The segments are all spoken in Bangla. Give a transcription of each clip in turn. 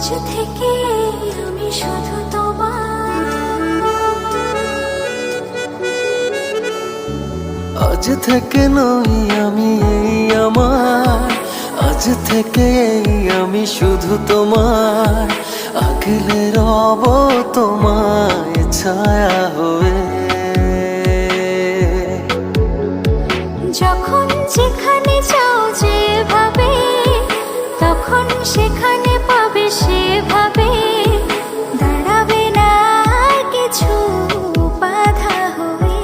আজ থেকে আমি শুধু তোমার, আজ থেকে নই আমি এই আমার, আজ থেকে আমি শুধু তোমার, আগলে রব তোমায় ছায়া হয়ে। যখন যেখানে যাও যেভাবে, তখন সেখানে পাবে সেভাবে, দাঁড়াবে না কিছু বাধা হয়ে।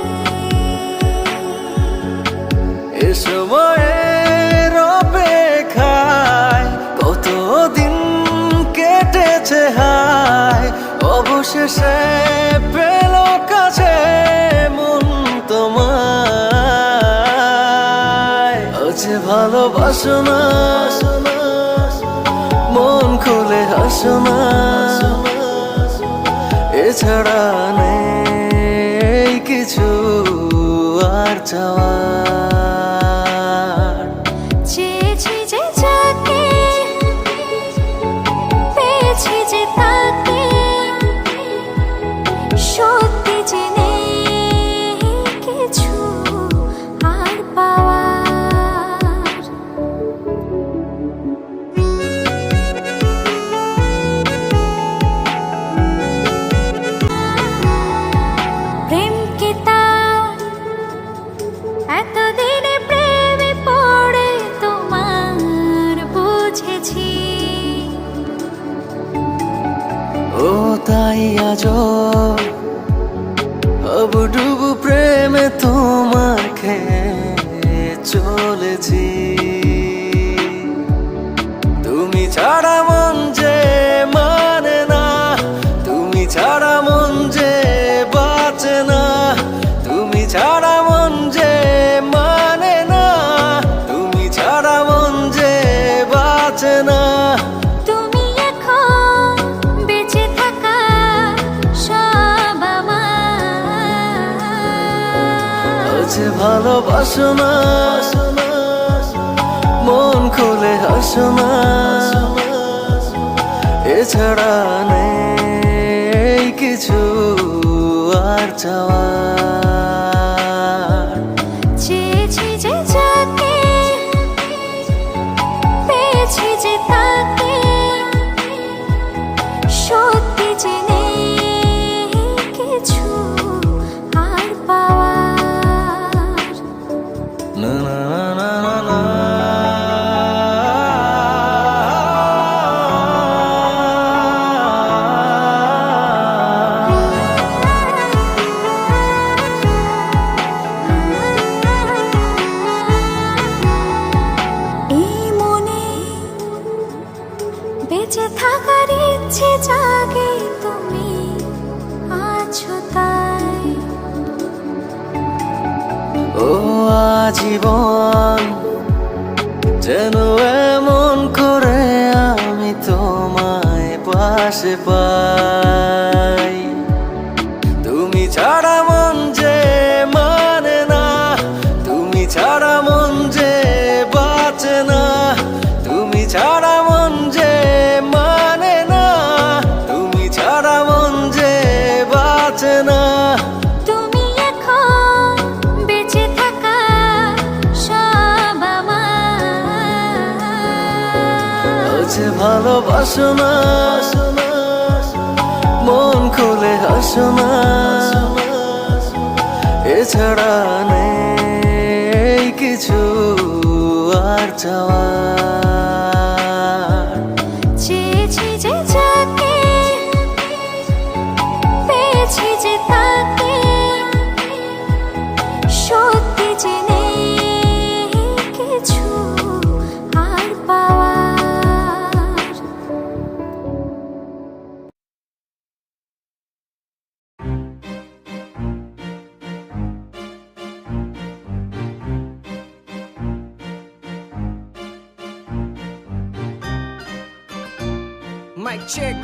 এ সময়ের অপেক্ষায় কতদিন কেটেছে হায়, অবশেষে পেল কাছে মন তোমায়। আজ ভালোবাসো না, মন খুলে হাসো না, এছাড়া নেই কিছু আর চাওয়ার। চেয়েছি যে যাকে, পেয়েছি যে তাকে, সত্যি যে নেই কিছু আর পাওয়ার। প্রেমকে তার এতদিনে প্রেমে পড়ে তোমার বুঝেছি। ও তাই আজও হাবুডুবু প্রেমে তোমার খেয়ে চলেছি। তুমি ছাড়া মন যে মানে না, তুমি ছাড়া মন যে বাঁচে না, তুমি ছাড়া মন যে মানে না, তুমি ছাড়া মন যে বাঁচে না। তুমি এখন বেঁচে থাকা সব আমার। আজ ভালোবাসো না, মন খুলে হাসো না, এছাড়া নেই কিছু আর চাওয়ার। চেয়েছি যে যাকে, পেয়েছি যে তাকে, সত্যি যে নেই কিছু আর পাওয়ার। না না না না না। এই মনে বেঁচে থাকার ইচ্ছে জাগে, তুমি আছো তাই। ও আজীবন যেন এমন করে আমি তোমায় পাশে পাই। তুমি ছাড়া মন যে মানে না, তুমি ছাড়া মন যে বাঁচে না, তুমি ছাড়া মন যে মানে না, তুমি ছাড়া মন যে বাঁচে না। তুমি এখন বেঁচে থাকা সব আমার। আজ ভালোবাসো না, মন খুলে হাসো না, এছাড়া নেই কিছু আর চাওয়ার। চেয়েছি যে যাকে, পেয়েছি যে তাকে, সত্যি যে নেই কিছু আর পাওয়ার। Mic check.